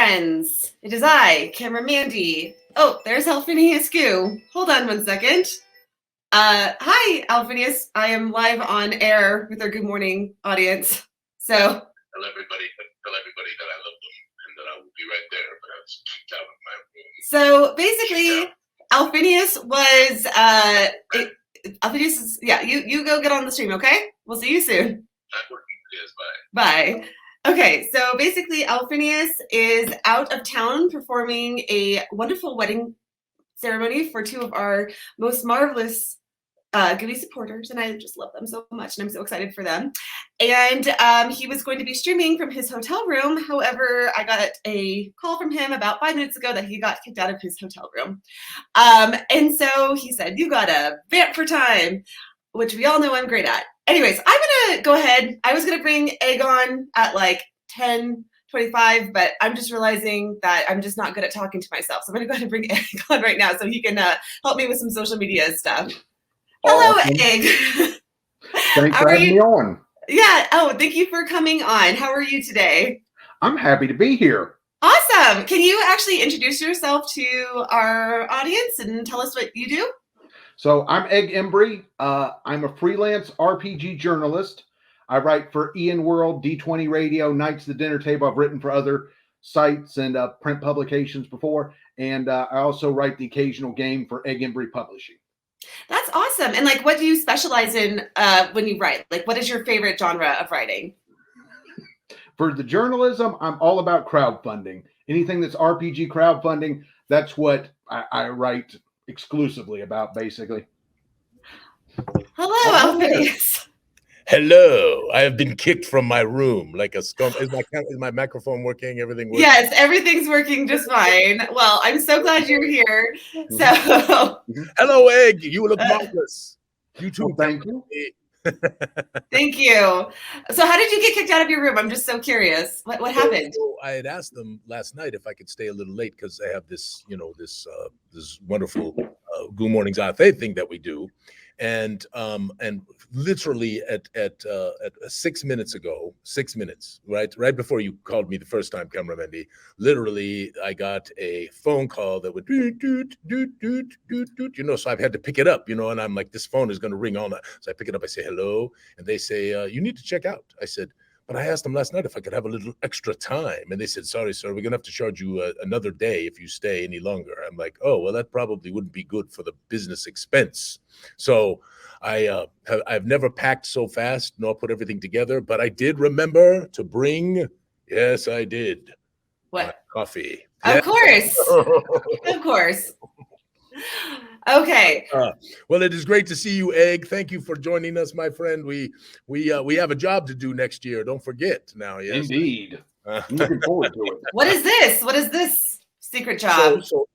friends. It is I, Camera Mandy. Oh, there's Alphinius Goo. Hold on one second. Hi, Alphinius. I am live on air with our Good Morning audience. So tell everybody that I love them and that I will be right there, but I was kicked out of my room. So basically, Alphinius was Alphinius is you go get on the stream, okay? We'll see you soon. I'm working. Yes, bye. Bye. Okay, so basically Alphinius is out of town performing a wonderful wedding ceremony for two of our most marvelous Gooey supporters, and I just love them so much, and I'm so excited for them. And he was going to be streaming from his hotel room. However, I got a call from him about 5 minutes ago that he got kicked out of his hotel room. And so he said, "You got a vamp for time," which we all know I'm great at. Anyways, I'm gonna go ahead. I was gonna bring Egg on at like 10:25, but I'm just realizing that I'm just not good at talking to myself. So I'm gonna go ahead and bring Egg on right now so he can help me with some social media stuff. Hello, awesome. Egg. Thanks for having me on. Yeah. Oh, thank you for coming on. How are you today? I'm happy to be here. Awesome. Can you actually introduce yourself to our audience and tell us what you do? So I'm Egg Embry. I'm a freelance RPG journalist. I write for Ian World, D20 Radio, Knights at the Dinner Table. I've written for other sites and print publications before. And I also write the occasional game for Egg Embry Publishing. That's awesome. And like, what do you specialize in when you write? Like, what is your favorite genre of writing? For the journalism, I'm all about crowdfunding. Anything that's RPG crowdfunding, that's what I write exclusively about, basically. Hello, Alphinius. Hello. I have been kicked from my room like a storm. Is my microphone working? Everything working? Yes, everything's working just fine. Well, I'm so glad you're here. So, hello, Egg. You look marvelous. You too. Well, thank you. Thank you. So, how did you get kicked out of your room? I'm just so curious. What happened? So I had asked them last night if I could stay a little late because I have this, this wonderful Goo Morning Zyathé thing that we do, and literally at 6 minutes ago, 6 minutes, right before you called me the first time, Camera Mandy, literally I got a phone call that would doot, doot, doot, doot, doot, doot, so I've had to pick it up, and I'm like, this phone is going to ring all night. So I pick it up, I say hello, and they say, you need to check out. I said, but I asked them last night if I could have a little extra time. And they said, sorry, sir, we're going to have to charge you another day if you stay any longer. I'm like, oh, well, that probably wouldn't be good for the business expense. So I've never packed so fast nor put everything together, but I did remember to bring, yes, I did. What? Coffee. Of course. Of course. Okay. Well, it is great to see you, Egg. Thank you for joining us, my friend. We have a job to do next year. Don't forget now. Yes, indeed. I'm looking forward to it. What is this? What is this secret job? So,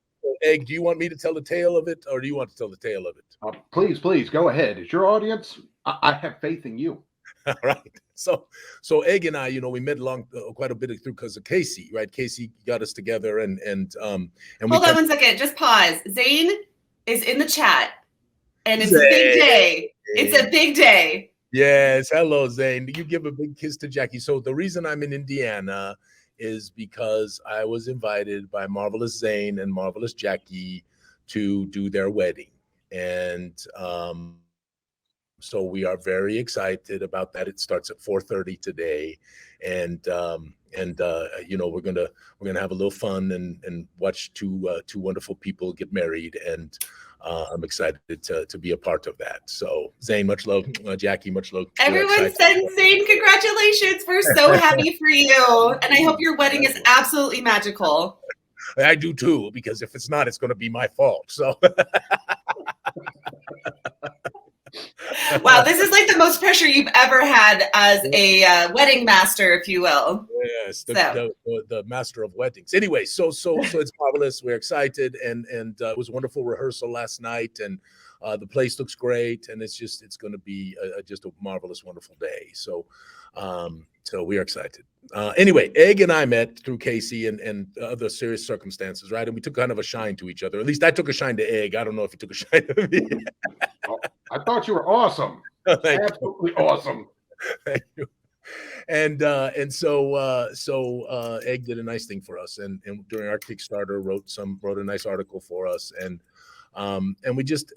Egg, do you want me to tell the tale of it, or do you want to tell the tale of it? Please go ahead. It's your audience. I have faith in you. All right. So Egg and I, we met along quite a bit through because of Casey, right? Casey got us together, and hold on one second. Just pause. Zane is in the chat, and it's a big day. It's a big day. Yes. Hello, Zane. You give a big kiss to Jackie. So the reason I'm in Indiana is because I was invited by Marvelous Zane and Marvelous Jackie to do their wedding. And so we are very excited about that. It starts at 4:30 today. And we're gonna have a little fun and watch two wonderful people get married, and I'm excited to be a part of that. So Zane, much love. Jackie, much love. Everyone send Zane congratulations. We're so happy for you, and I hope your wedding is absolutely magical. I do too, because if it's not, it's going to be my fault. So. Wow, this is like the most pressure you've ever had as a wedding master, if you will. Yes, the master of weddings. Anyway, so it's marvelous. We're excited, and it was a wonderful rehearsal last night, and the place looks great, and it's going to be just a marvelous, wonderful day. So we are excited. Anyway, Egg and I met through Casey and other serious circumstances, right? And we took kind of a shine to each other. At least I took a shine to Egg. I don't know if he took a shine to me. I thought you were awesome. Thank Absolutely you. Awesome. Thank you. And so Egg did a nice thing for us, and during our Kickstarter wrote a nice article for us, and we just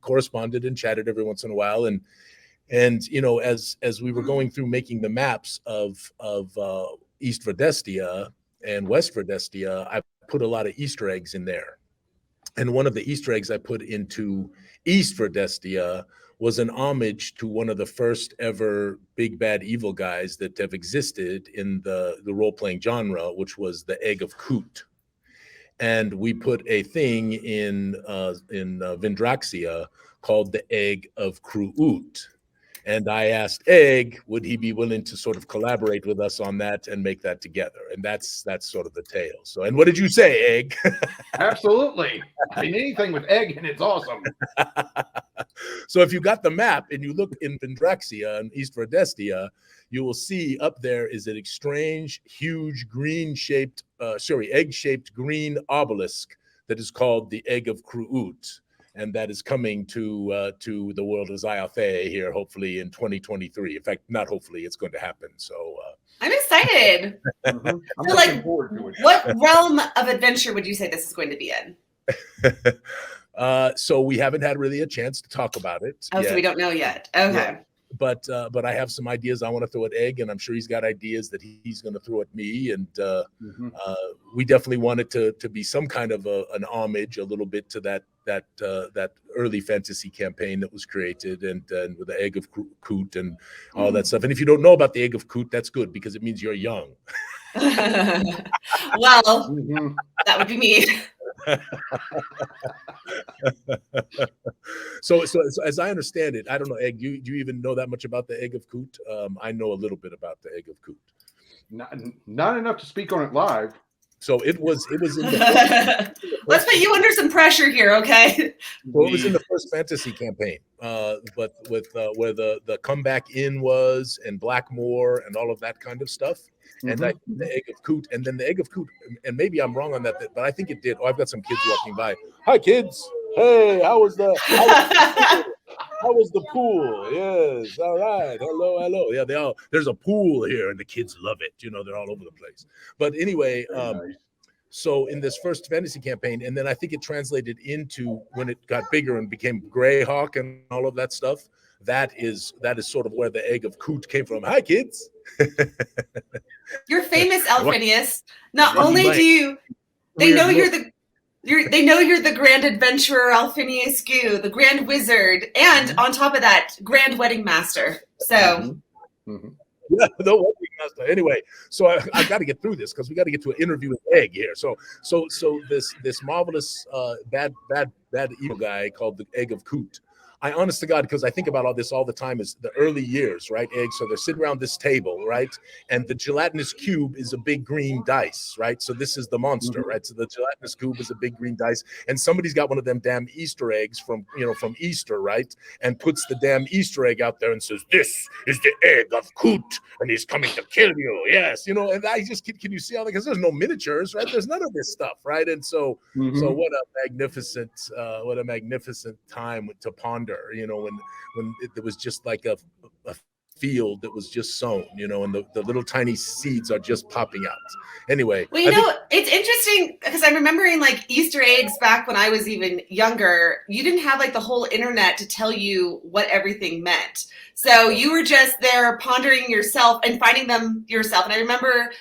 corresponded and chatted every once in a while, and as we were going through making the maps of East Verdestia and West Verdestia, I put a lot of Easter eggs in there. And one of the Easter eggs I put into East Verdestia was an homage to one of the first ever big bad evil guys that have existed in the role-playing genre, which was the Egg of Coot. And we put a thing in Vindraxia called the Egg of Cruut. And I asked Egg, would he be willing to sort of collaborate with us on that and make that together? And that's sort of the tale. So, and what did you say, Egg? Absolutely. I mean, anything with Egg and it's awesome. So if you got the map and you look in Vindraxia and East Verdestia, you will see up there is an strange, huge egg-shaped green obelisk that is called the Egg of Cruut. And that is coming to the world of Zyathé here, hopefully in 2023. In fact, not hopefully, it's going to happen. So I'm excited. I'm So, looking forward to it. What realm of adventure would you say this is going to be in? So we haven't had really a chance to talk about it. Oh, yet. So we don't know yet. Okay. Yeah. But I have some ideas I want to throw at Egg, and I'm sure he's got ideas that he's going to throw at me. And we definitely want it to be some kind of an homage, a little bit to that early fantasy campaign that was created, and with the Egg of Coot and all that stuff. And if you don't know about the Egg of Coot, that's good because it means you're young. Well, that would be me. So as I understand it, I don't know, Egg, do you even know that much about the Egg of Coot? I know a little bit about the Egg of Coot. Not enough to speak on it live. So it was in the let's put you under some pressure here, okay? Well, it was in the first fantasy campaign, but with where the comeback in was, and Blackmoor and all of that kind of stuff. And the Egg of Coot, and then the Egg of Coot, and maybe I'm wrong on that, but I think it did. Oh, I've got some kids walking by. Hi, kids. Hey, how was the pool? Yes, all right. Hello. Yeah, there's a pool here, and the kids love it. They're all over the place. But anyway, so in this first fantasy campaign, and then I think it translated into when it got bigger and became Greyhawk and all of that stuff. That is sort of where the Egg of Coot came from. Hi, kids. You're famous, Alphinius. Not only do they know you're the grand adventurer, Alphinius Goo, the grand wizard, and on top of that, grand wedding master. So, yeah, the wedding master. Anyway, so I got to get through this because we got to get to an interview with Egg here. So this marvelous bad evil guy called the Egg of Coot. I honest to God, because I think about all this all the time, is the early years, right, Egg? So they're sitting around this table, right? And the gelatinous cube is a big green dice, right? So this is the monster, right? So the gelatinous cube is a big green dice. And somebody's got one of them damn Easter eggs from Easter, right? And puts the damn Easter egg out there and says, "This is the Egg of Coot, and he's coming to kill you." Yes, and I just, can you see all that? Because there's no miniatures, right? There's none of this stuff, right? And so what a magnificent time to ponder. When it was just like a field that was just sown, and the little tiny seeds are just popping out. Anyway, well, it's interesting because I'm remembering like Easter eggs back when I was even younger. You didn't have like the whole internet to tell you what everything meant. So you were just there pondering yourself and finding them yourself. And I remember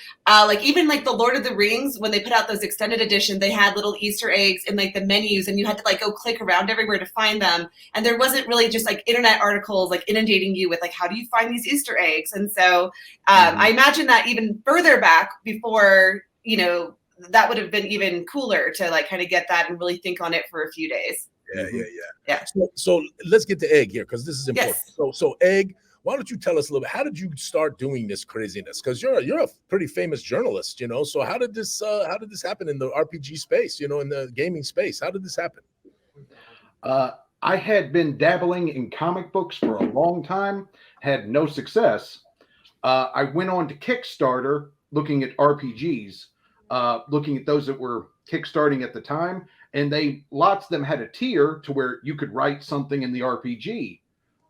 even like the Lord of the Rings, when they put out those extended edition, they had little Easter eggs in like the menus, and you had to like go click around everywhere to find them. And there wasn't really just like internet articles like inundating you with like, how do you find these Easter eggs? And so I imagine that even further back before, that would have been even cooler to like kind of get that and really think on it for a few days. Yeah. So let's get to Egg here, because this is important. Yes. So Egg, why don't you tell us a little bit? How did you start doing this craziness? Because you're a pretty famous journalist, So how did this happen in the RPG space? In the gaming space? How did this happen? I had been dabbling in comic books for a long time, had no success. I went on to Kickstarter looking at RPGs, looking at those that were kickstarting at the time, and lots of them had a tier to where you could write something in the RPG.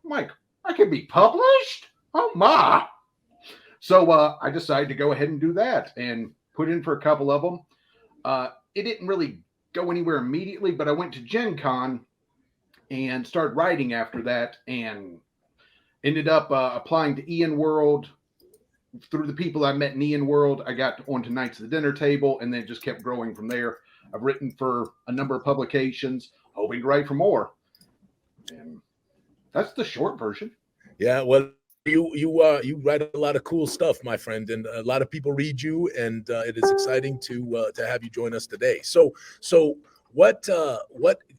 I'm like, I can be published? Oh my. So I decided to go ahead and do that and put in for a couple of them. It didn't really go anywhere immediately, but I went to Gen Con and started writing after that and ended up applying to Ian World. Through the people I met in Ian World, I got onto Knights of the Dinner Table, and then just kept growing from there. I've written for a number of publications, hoping to write for more. And that's the short version. Yeah, well, you write a lot of cool stuff, my friend, and a lot of people read you, and it is exciting to have you join us today. So what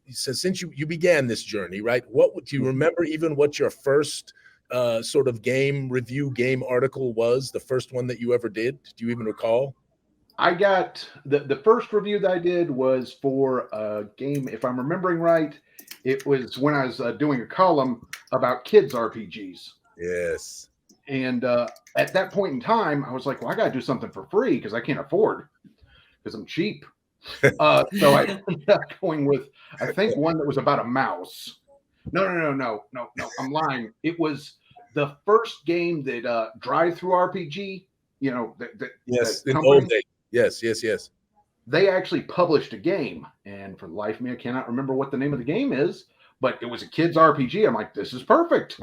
since you began this journey, right? Do you remember even what your first sort of game review, game article was? The first one that you ever did? Do you even recall? I got the first review that I did was for a game, if I'm remembering right. It was when I was doing a column about kids RPGs. Yes. And at that point in time, I was like, well, I got to do something for free because I can't afford, because I'm cheap. So I ended up going with, I think, one that was about a mouse. No, I'm lying. It was the first game that DriveThruRPG, yes, that in old days. Yes. They actually published a game, and for the life of me, I cannot remember what the name of the game is, but it was a kid's RPG. I'm like, this is perfect.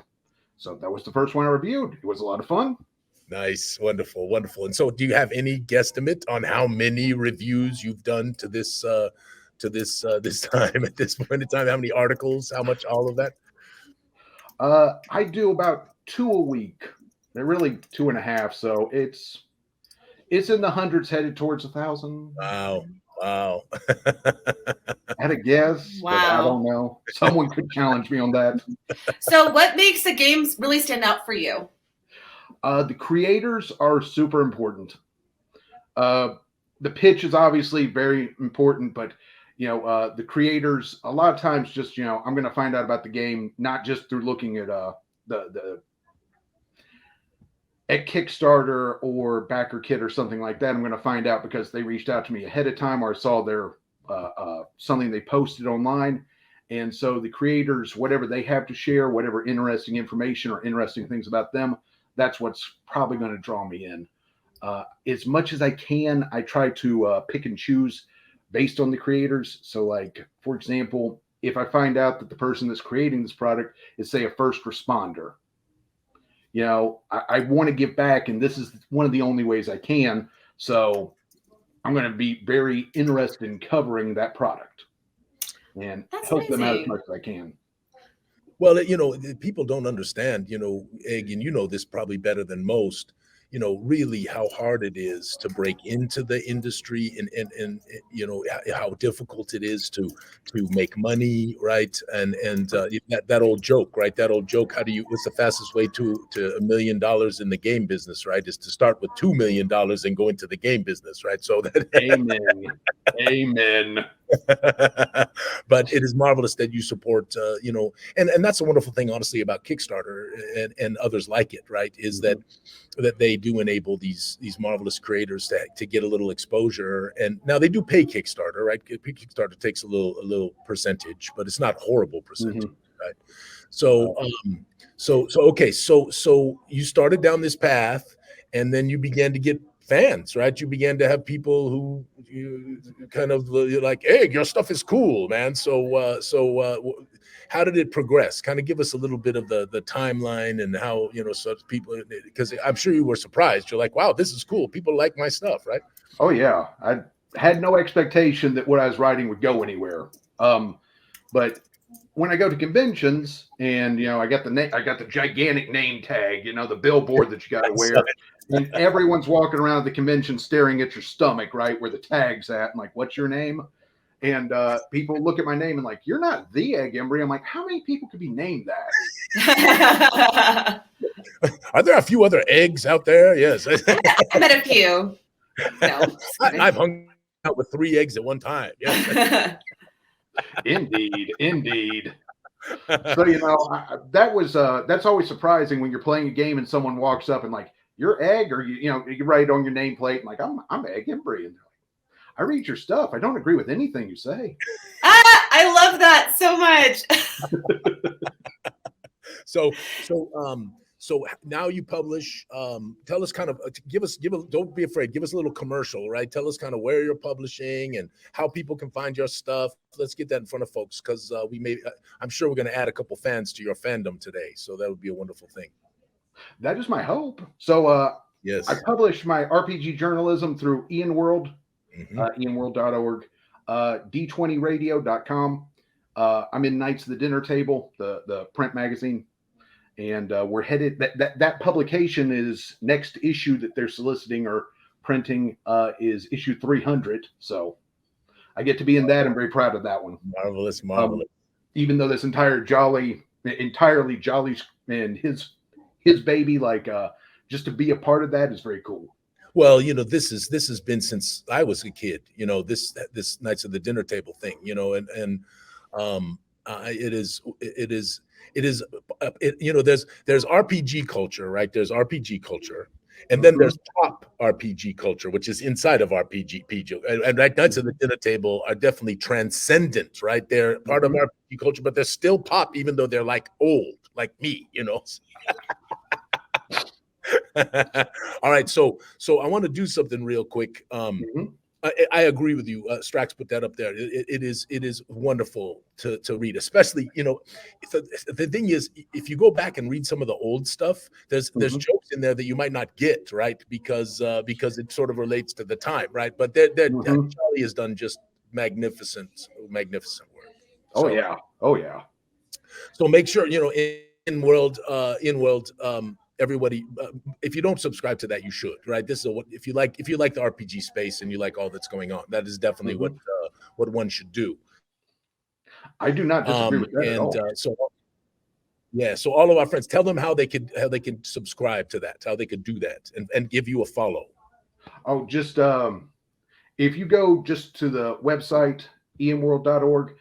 So that was the first one I reviewed. It was a lot of fun. Nice, wonderful. And so, do you have any guesstimate on how many reviews you've done to this this time, at this point in time? How many articles? How much? All of that? I do about 2 a week. They're really 2.5, so it's in the hundreds, headed towards 1,000. Wow. I had a guess, Wow. but I don't know. Someone could challenge me on that. So what makes the games really stand out for you? The creators are super important. The pitch is obviously very important, but the creators, a lot of times, just I'm going to find out about the game not just through looking at at Kickstarter or BackerKit or something like that. I'm going to find out because they reached out to me ahead of time, or I saw their something they posted online. And so the creators, whatever they have to share, whatever interesting information or interesting things about them, that's what's probably going to draw me in. As much as I can, I try to pick and choose based on the creators. So, like, for example, if I find out that the person that's creating this product is, say, a first responder, I want to give back, and this is one of the only ways I can. So I'm going to be very interested in covering that product and help them out as much as I can. Well, people don't understand, Egg, and this probably better than most, really how hard it is to break into the industry, and how difficult it is to make money, right? And that old joke, right? That old joke, what's the fastest way to $1 million in the game business, right? Is to start with $2 million and go into the game business, right? So that Amen. But it is marvelous that you support, and that's a wonderful thing, honestly, about Kickstarter and others like it, right? Is that they do enable these marvelous creators to get a little exposure. And now they do pay Kickstarter, right? Kickstarter takes a little percentage, but it's not horrible percentage, right? So okay, so you started down this path, and then you began to get fans, right? You began to have people who you kind of like, hey, your stuff is cool, man. So how did it progress? Kind of give us a little bit of the timeline and how, such people, because I'm sure you were surprised. You're like, wow, this is cool. People like my stuff, right? Oh yeah. I had no expectation that what I was writing would go anywhere. But when I go to conventions and, I got the gigantic name tag, the billboard that you got to wear, and everyone's walking around the convention staring at your stomach, right, where the tag's at. I'm like, what's your name? And people look at my name and like, you're not the Egg Embry. I'm like, how many people could be named that? Are there a few other eggs out there? Yes. I met a few. No, I've hung out with 3 eggs at one time. Yes. Indeed. So, that's always surprising when you're playing a game and someone walks up and like, you're Egg, or you write it on your nameplate and like, I'm Egg Embry. And I read your stuff. I don't agree with anything you say. I love that so much. So now you publish. Tell us kind of don't be afraid. Give us a little commercial, right? Tell us kind of where you're publishing and how people can find your stuff. Let's get that in front of folks because I'm sure we're going to add a couple fans to your fandom today. So that would be a wonderful thing. That is my hope. So yes, I publish my RPG journalism through Ian World, ianworld.org, d20radio.com. I'm in Knights of the Dinner Table, the print magazine. And we're headed that publication is next issue that they're soliciting or printing is issue 300. So I get to be in that. I'm very proud of that one. Marvelous. Even though this entirely Jolly and his baby, like just to be a part of that is very cool. Well, this has been since I was a kid. This Knights of the Dinner Table thing. It is there's RPG culture, right? There's RPG culture, and then there's pop RPG culture, which is inside of RPG. And Knights of the Dinner Table are definitely transcendent, right? They're part of RPG culture, but they're still pop, even though they're like old, like me, All right, so I want to do something real quick. I agree with you. Strax put that up there. It is wonderful to read, especially, the thing is, if you go back and read some of the old stuff, there's jokes in there that you might not get, right? Because it sort of relates to the time, right? But Charlie has done just magnificent work. Oh yeah. So make sure, in world, everybody, if you don't subscribe to that, you should, right? This is if you like the RPG space and you like all that's going on, that is definitely what one should do. I do not disagree with that at all. So all of our friends, tell them how they can subscribe to that, how they could do that and give you a follow. Oh, just if you go just to the website ianworld.org,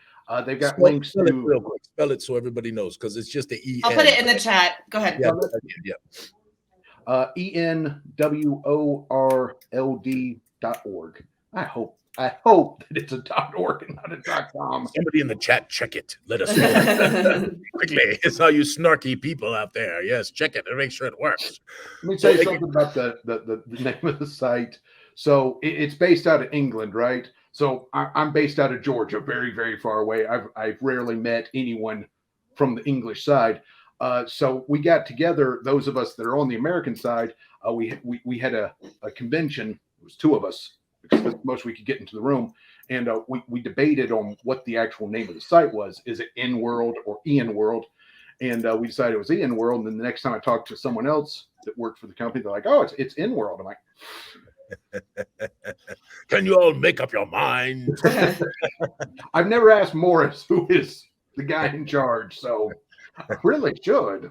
they've got links to real quick. Spell it so everybody knows, because it's just the E. I'll put it in the chat. Go ahead. ENWORLD.org. I hope that it's a .org and not a .com. Somebody in the chat, check it. Let us know quickly. It's all you snarky people out there. Yes, check it and make sure it works. Let me say something about the name of the site. So it's based out of England, right? So I'm based out of Georgia, very, very far away. I've rarely met anyone from the English side. So we got together, those of us that are on the American side, we had a convention. It was two of us, because that's the most we could get into the room. And we debated on what the actual name of the site was. Is it InWorld or Ian World? And we decided it was Ian World. And then the next time I talked to someone else that worked for the company, they're like, oh, it's InWorld. I'm like, can you all make up your mind? I've never asked Morris, who is the guy in charge, so I really should.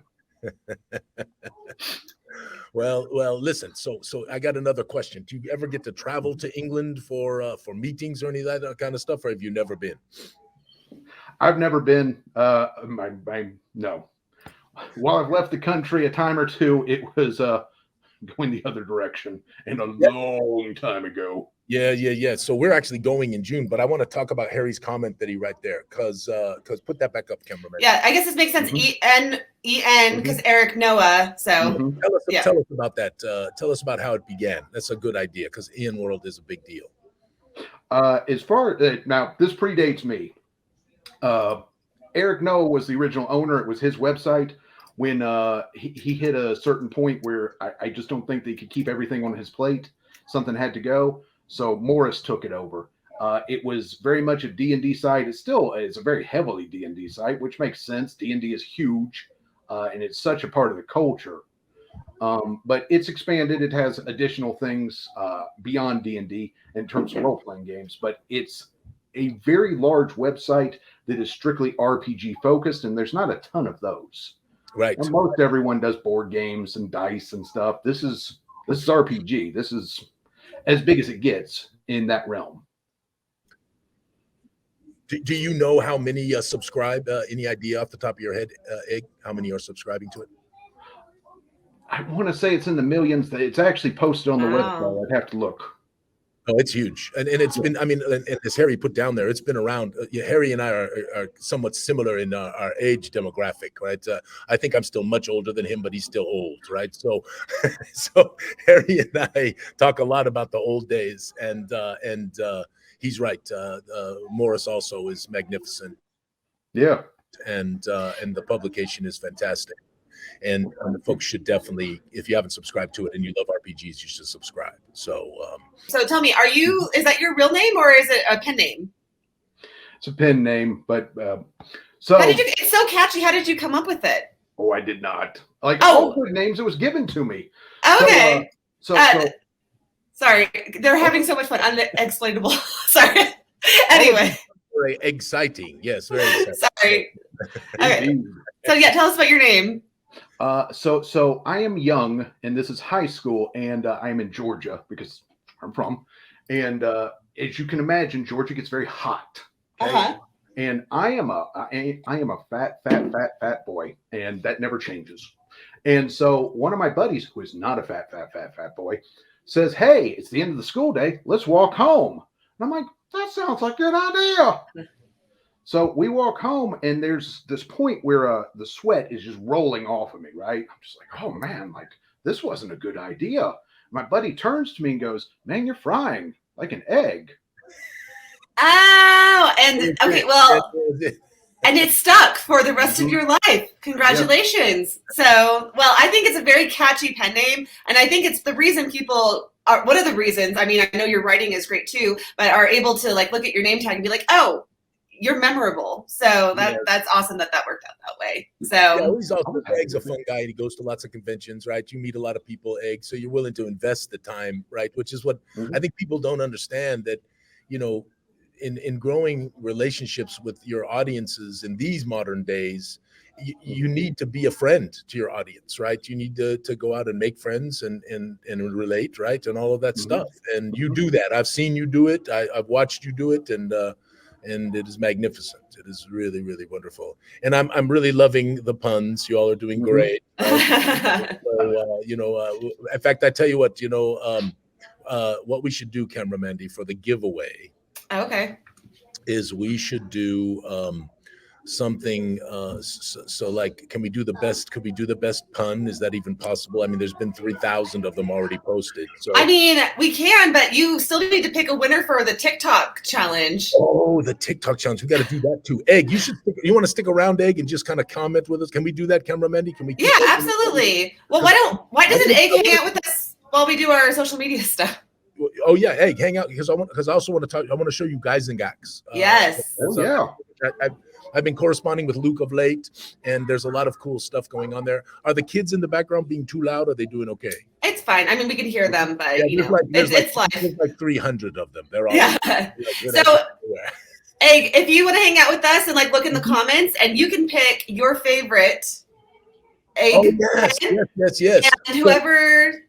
Well, listen. So I got another question. Do you ever get to travel to England for meetings or any of that kind of stuff, or have you never been? I've never been. No. While I've left the country a time or two, it was going the other direction, and a long time ago. Yeah. So we're actually going in June, but I want to talk about Harry's comment that he right there, because put that back up, cameraman. Yeah, I guess this makes sense. EN because Eric Noah. So tell us about that. Tell us about how it began. That's a good idea, because Ian World is a big deal. As far now, this predates me. Eric Noah was the original owner. It was his website. When he hit a certain point where I just don't think they could keep everything on his plate, something had to go. So Morris took it over. It was very much a D&D site. It still is a very heavily D&D site, which makes sense. D&D is huge, and it's such a part of the culture. But it's expanded. It has additional things beyond D&D in terms of role-playing games. But it's a very large website that is strictly RPG focused, and there's not a ton of those. Right. And most everyone does board games and dice and stuff. This is RPG. This is as big as it gets in that realm. Do you know how many subscribe? Any idea off the top of your head, Egg? How many are subscribing to it? I want to say it's in the millions. It's actually posted on the website. I'd have to look. Oh, it's huge, and it's been. I mean, and as Harry put down there, it's been around. Harry and I are somewhat similar in our age demographic, right? I think I'm still much older than him, but he's still old, right? So, so Harry and I talk a lot about the old days, and he's right. Morris also is magnificent. Yeah, and the publication is fantastic. And folks should definitely, if you haven't subscribed to it and you love RPGs, you should subscribe. So tell me, is that your real name or is it a pen name? It's a pen name, but so it's so catchy. How did you come up with it? Oh, I did not. All good names, it was given to me. Okay. So sorry, they're having so much fun. Unexplainable. Sorry. Anyway. Very exciting. Yes, very exciting. Sorry. Okay. So yeah, tell us about your name. So I am young, and this is high school, and I am in Georgia because I'm from. And as you can imagine, Georgia gets very hot. Okay? And I am a fat boy, and that never changes. And so one of my buddies, who is not a fat boy, says, "Hey, it's the end of the school day. Let's walk home." And I'm like, "That sounds like a good idea." So we walk home, and there's this point where the sweat is just rolling off of me, right? I'm just like, "Oh man, this wasn't a good idea." My buddy turns to me and goes, "Man, you're frying like an egg." Oh, and okay, well, and it stuck for the rest of your life. Congratulations. Yep. So, well, I think it's a very catchy pen name, and I think it's the reason people are, one of the reasons, I mean, I know your writing is great too, but are able to look at your name tag and be like, "Oh, you're memorable." So that's awesome that worked out that way. So he's also, Egg's a fun guy. He goes to lots of conventions, right? You meet a lot of people, Egg, so you're willing to invest the time, right? Which is what I think people don't understand, that, in growing relationships with your audiences in these modern days, you need to be a friend to your audience, right? You need to go out and make friends and relate, right? And all of that stuff. And you do that. I've seen you do it. I've watched you do it, and it is magnificent. It is really, really wonderful. And I'm really loving the puns. You all are doing great. Right? So, in fact, I tell you what, what we should do, Camera Mandy, for the giveaway. Okay. Is we should do something can we do the best? Could we do the best pun? Is that even possible? I mean, there's been 3,000 of them already posted. So I mean, we can, but you still need to pick a winner for the TikTok challenge. Oh, the TikTok challenge. We got to do that too. Egg, you want to stick around, Egg, and just kind of comment with us? Can we do that, Camera Mandy? Can we? Yeah, absolutely. Well, why doesn't Egg hang out with us while we do our social media stuff? Oh yeah, Egg, hang out, because I also want to talk. I want to show you Guys and Gax. Yes. I've been corresponding with Luke of late, and there's a lot of cool stuff going on there. Are the kids in the background being too loud? Are they doing okay? It's fine. I mean, we can hear them, but it's live. There's like 300 of them. They're all So, Egg, if you want to hang out with us and look in the comments, and you can pick your favorite Egg. Oh yes. And whoever.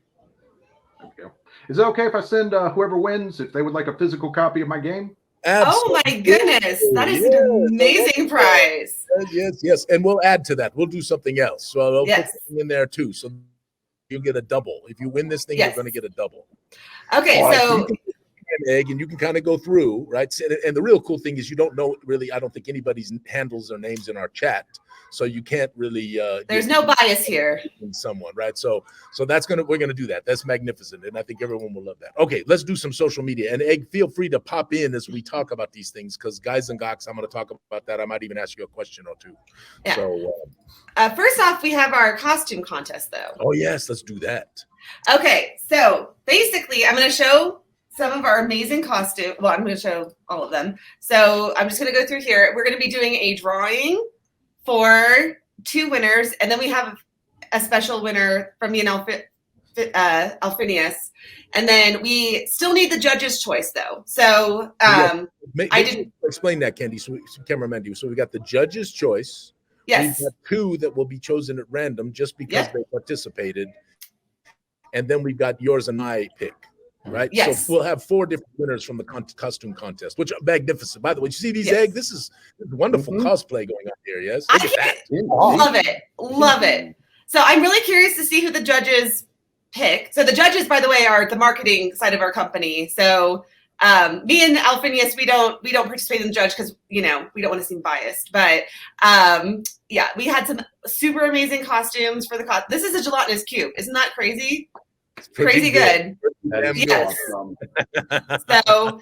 Is it okay if I send whoever wins, if they would like a physical copy of my game? Absolutely. Oh my goodness, that is an amazing prize. Yes, and we'll add to that. We'll do something else. So I'll put something in there too. So you'll get a double. If you win this thing, you're going to get a double. Okay, so Egg, and you can kind of go through, right? And the real cool thing is you don't know really. I don't think anybody's handles their names in our chat, so you can't really. There's no bias here. In someone, right? So we're gonna do that. That's magnificent, and I think everyone will love that. Okay, let's do some social media. And Egg, feel free to pop in as we talk about these things, because Guys and Gax, I'm gonna talk about that. I might even ask you a question or two. Yeah. So first off, we have our costume contest, though. Oh yes, let's do that. Okay, so basically, I'm gonna show some of our amazing costume. Well, I'm going to show all of them. So I'm just going to go through here. We're going to be doing a drawing for 2 winners, and then we have a special winner from me and Alphinius. And then we still need the judge's choice, though. So I didn't explain that, Candy. So, Camera Mandy. So we got the judge's choice. Yes. We've got 2 that will be chosen at random just because they participated, and then we've got yours and my pick. Right. Yes. So we'll have 4 different winners from the costume contest, which are magnificent. By the way, you see these Egg? This is wonderful cosplay going on here. Yes. Love it. So I'm really curious to see who the judges pick. So the judges, by the way, are the marketing side of our company. So me and Alphinius, we don't participate in the judge because we don't want to seem biased. But yeah, we had some super amazing costumes for the This is a gelatinous cube. Isn't that crazy? Crazy good. Yes. So,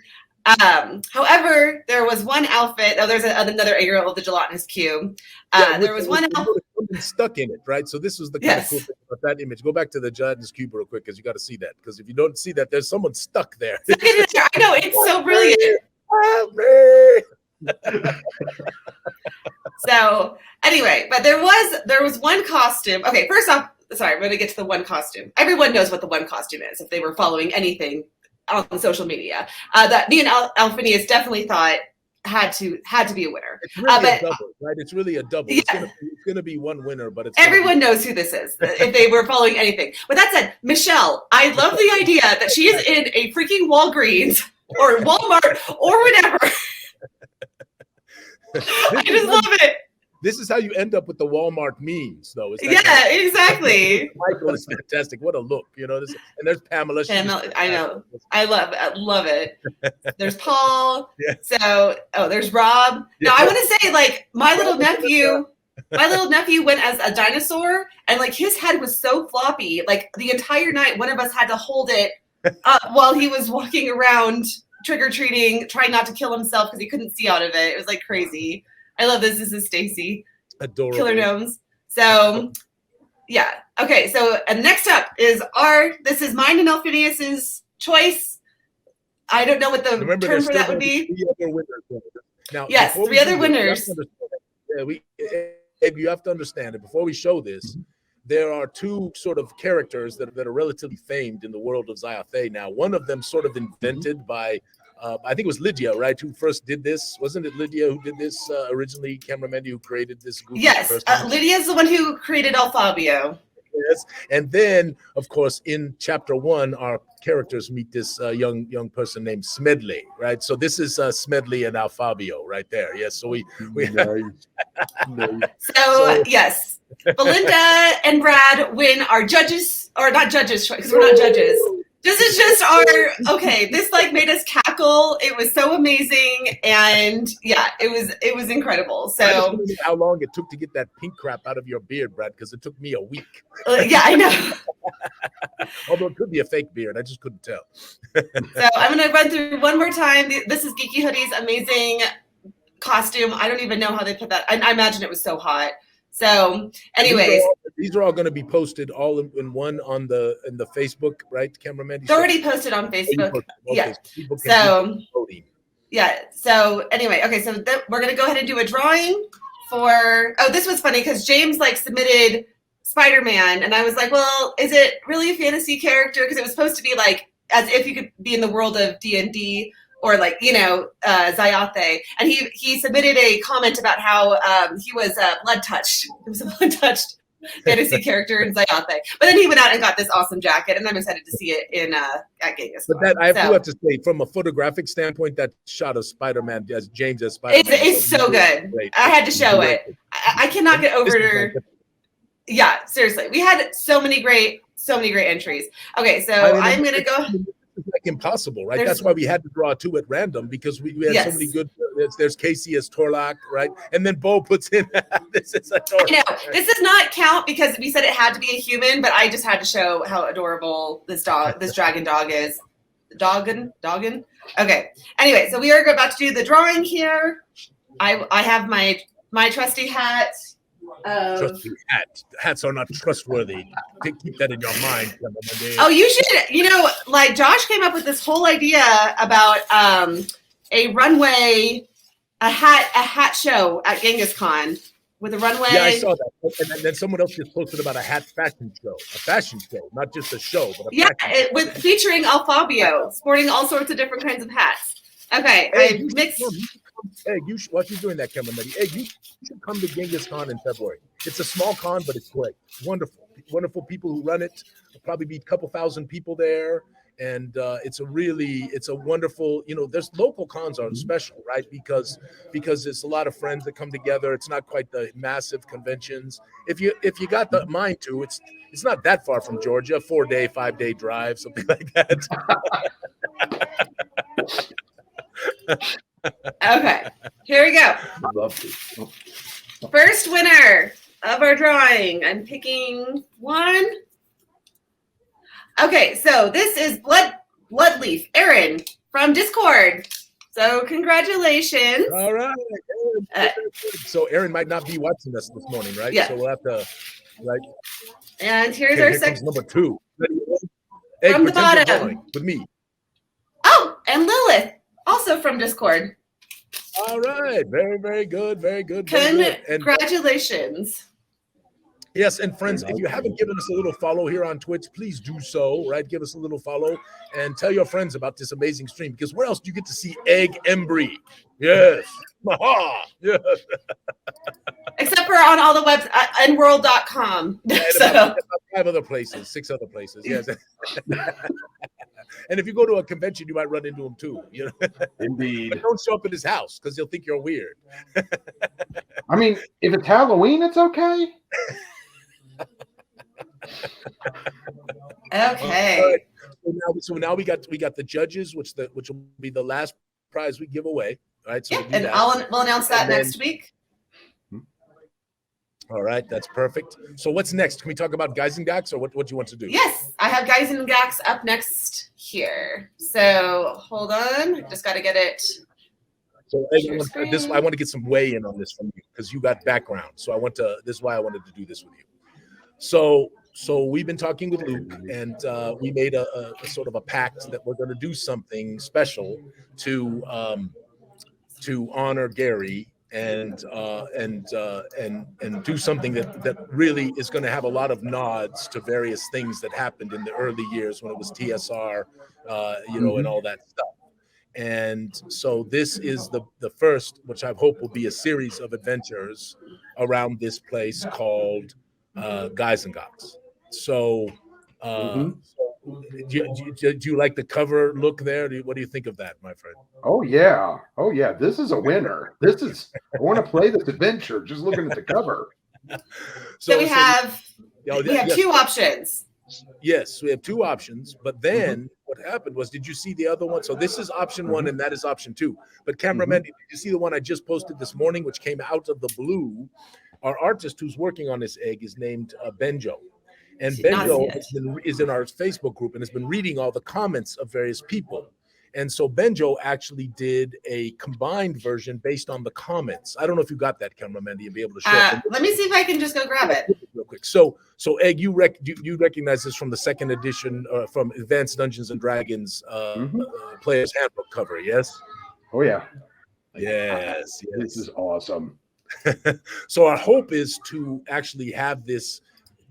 however, there was one outfit. Oh, there's another aerial of the gelatinous cube. There was one outfit stuck in it, right? So this was the kind of cool thing about that image. Go back to the gelatinous cube real quick because you got to see that. Because if you don't see that, there's someone stuck there. I know, it's so brilliant. So anyway, but there was one costume. Okay, first off, sorry, I'm going to get to the one costume. Everyone knows what the one costume is if they were following anything on social media. That me and Alphinius definitely thought had to be a winner. It's really a double, right? It's really a double. Yeah. It's going to be one winner, but everyone knows who this is if they were following anything. With that said, Michelle, I love the idea that she is in a freaking Walgreens or Walmart or whatever. I just love it. This is how you end up with the Walmart memes, though. Exactly. Michael is fantastic. What a look, and there's Pamela. I know. I love it. There's Paul. Yeah. So, there's Rob. Yeah. Now, I want to say, like, my little nephew went as a dinosaur, and like his head was so floppy, like the entire night, one of us had to hold it up while he was walking around trick-or-treating, trying not to kill himself because he couldn't see out of it. It was like crazy. I love this. This is Stacy. Adorable. Killer Gnomes. So, yeah. Okay. So, and next up is this is mine and Alphinius's choice. I don't know what the term for that would be. 3 other winners. Now, yes, 3 other winners. You have to understand that before we show this, there are 2 sort of characters that are relatively famed in the world of Zyathé. Now, one of them sort of invented by I think it was Lydia, right, who first did this. Wasn't it Lydia who did this originally? Cameraman who created this group? Yes, Lydia's the one who created Alfabio. Yes, and then, of course, in chapter 1, our characters meet this young person named Smedley, right? So this is Smedley and Alfabio right there. Yes, so we So yes, Belinda and Brad win our judges, or not judges, because we're not judges. This is just this like made us cackle. It was so amazing. And yeah, it was incredible. So I just wondered how long it took to get that pink crap out of your beard, Brad, because it took me a week. Yeah, I know. Although it could be a fake beard. I just couldn't tell. So I'm going to run through one more time. This is Geeky Hoodie's amazing costume. I don't even know how they put that. I imagine it was so hot. So anyways. These are all going to be posted all in one in the Facebook, right, cameraman? It's already posted on Facebook. Okay. Yeah. So yeah. So anyway, okay. So we're going to go ahead and do a drawing for. Oh, this was funny because James like submitted Spider-Man, and I was like, well, is it really a fantasy character? Because it was supposed to be like as if you could be in the world of D&D. Or like, Zyathé. And he submitted a comment about how he was blood touched. It was a blood touched fantasy character in Zyathé. But then he went out and got this awesome jacket, and I'm excited to see it at Genghis. But that I do have to say, from a photographic standpoint, that shot of Spider-Man as James as Spider-Man. It's so good. Great. I had to show it. I cannot get over. Yeah, seriously. We had so many great entries. Okay, so I'm gonna go. It's like impossible, right? That's why we had to draw 2 at random, because we had so many good. There's Casey as Torlak, right? And then Bo puts in this is a Torlak. No, this does not count because we said it had to be a human, but I just had to show how adorable this dragon dog is. Doggin. Okay. Anyway, so we are about to do the drawing here. I have my trusty hat. Trusty hat. Hats are not trustworthy. Keep that in your mind. Oh, you should. Like Josh came up with this whole idea about a runway, a hat show at Genghis Khan with a runway. Yeah, I saw that. And then someone else just posted about a fashion show, not just a show, but featuring Alfabio, sporting all sorts of different kinds of hats. Okay, hey, I mixed. Egg, while she's doing that, cameraman, Egg, you should come to Genghis Khan in February. It's a small con, but it's great. Wonderful people who run it. There'll probably be a couple thousand people there. And it's a wonderful, there's local cons are special, right? Because it's a lot of friends that come together. It's not quite the massive conventions. If you got the mind to, it's not that far from Georgia, 4-day, 5-day drive, something like that. Okay, here we go. First winner of our drawing. I'm picking one. Okay, so this is Bloodleaf Aaron from Discord. So congratulations. All right. So Aaron might not be watching us this morning, right? Yeah. So we'll have to, right? And here's Okay, our here second. comes number 2. Egg, From the pretend you're bottom. drawing with me. Oh, and Lilith, also from Discord. All right. Very, very good. Very good. Very good. And Congratulations. yes, and friends, if you haven't given us a little follow here on Twitch, please do so, right? Give us a little follow and tell your friends about this amazing stream, because where else do you get to see Egg Embry? Yes. Yes. Except for on all the webs nworld.com. About 5 other places, 6 other places. Yes. And if you go to a convention, you might run into him too. Indeed. But don't show up at his house because he'll think you're weird. I mean, if it's Halloween, it's okay. Okay. So now we got the judges, which will be the last prize we give away. All right. So Yeah, and we'll announce that next week. All right, that's perfect. So what's next? Can we talk about Geisengax, or what do you want to do? Yes, I have Geisengax up next here. So hold on, just got to get it. So I want to get some weigh in on this from you because you got background. So this is why I wanted to do this with you. So we've been talking with Luke, and we made a sort of a pact that we're going to do something special to honor Gary and do something that really is going to have a lot of nods to various things that happened in the early years when it was TSR, and all that stuff. And so this is the first, which I hope will be a series of adventures around this place called Geisengax. So, do you like the cover look there? What do you think of that, my friend? Oh yeah. This is a winner. I want to play this adventure. Just looking at the cover. So we have 2 options. Yes, we have 2 options. But then what happened was, did you see the other one? So this is option 1, and that is option 2. But cameraman, did you see the one I just posted this morning, which came out of the blue? Our artist who's working on this egg is named Benjo. And Benjo is in our Facebook group and has been reading all the comments of various people. And so Benjo actually did a combined version based on the comments. I don't know if you got that, cameraman. You'll be able to show it. Let me see if I can just go grab it real quick. So Egg, you recognize this from the 2nd edition from Advanced Dungeons and Dragons Player's Handbook cover, yes? Oh yeah. Yes. This is awesome. So our hope is to actually have this.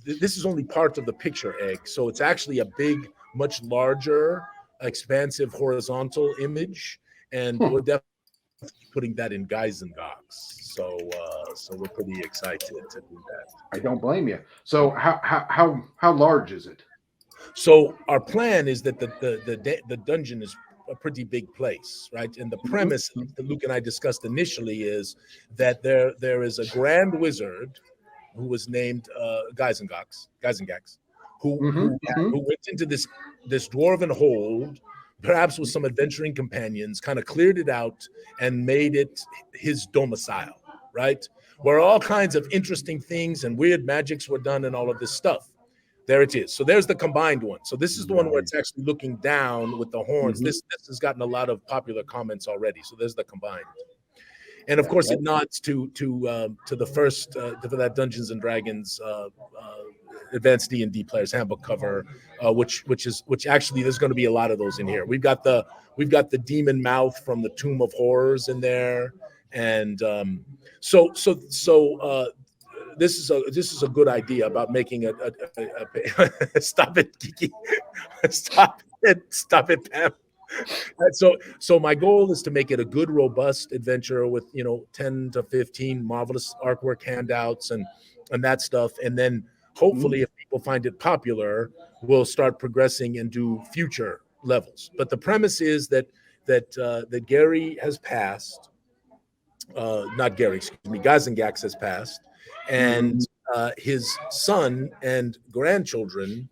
This is only part of the picture, Egg. So it's actually a big, much larger, expansive horizontal image, and we're definitely putting that in Geisengax. So we're pretty excited to do that. I don't blame you. So how large is it? So our plan is that the dungeon is a pretty big place, right? And the premise that Luke and I discussed initially is that there is a grand wizard who was named Geisengax, who went into this dwarven hold, perhaps with some adventuring companions, kind of cleared it out and made it his domicile, right? Where all kinds of interesting things and weird magics were done and all of this stuff. There it is. So there's the combined one. So this is the one where it's actually looking down with the horns. This has gotten a lot of popular comments already. So there's the combined. And of course, it nods to the first for that Dungeons and Dragons Advanced D&D Player's Handbook cover, which actually there's going to be a lot of those in here. We've got the demon mouth from the Tomb of Horrors in there, and so this is a good idea about making a stop it, Kiki, stop it, Pam. So my goal is to make it a good, robust adventure with 10 to 15 marvelous artwork handouts and that stuff, and then hopefully if people find it popular, we'll start progressing and do future levels. But the premise is that Gary has passed. Not Gary, excuse me. Gazengax has passed, and his son and grandchildren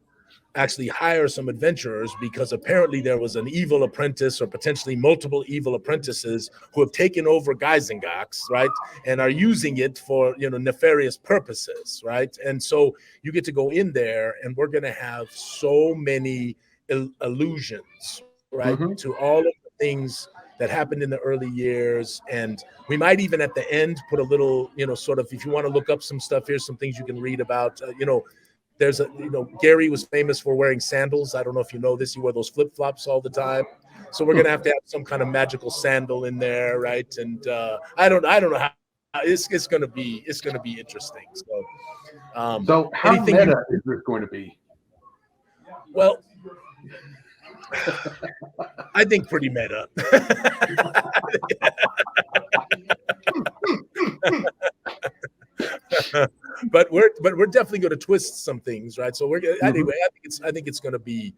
actually hire some adventurers because apparently there was an evil apprentice or potentially multiple evil apprentices who have taken over Geisengax, right, and are using it for, you know, nefarious purposes, right? And so you get to go in there, and we're going to have so many allusions, right, to all of the things that happened in the early years. And we might even at the end put a little, you know, sort of, if you want to look up some stuff, here's some things you can read about, you know. There's a, you know, Gary was famous for wearing sandals. I don't know if you know this. He wore those flip-flops all the time. So we're going to have some kind of magical sandal in there, right? And I don't know how it's going to be interesting. So, so how meta is this going to be? Well, I think pretty meta. But we're definitely going to twist some things, right? So anyway. I think it's going to be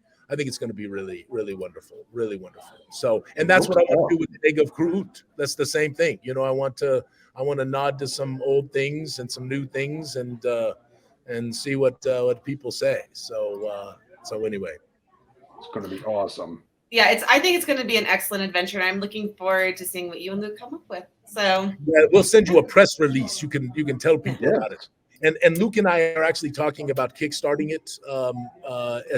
really, really wonderful, really wonderful. So, and that's what I want to do with the Egg of Kroot. That's the same thing, you know. I want to nod to some old things and some new things, and see what people say. So anyway, it's going to be awesome. Yeah, I think it's going to be an excellent adventure, and I'm looking forward to seeing what you and Luke come up with. So yeah, we'll send you a press release. You can tell people about it. And Luke and I are actually talking about kickstarting it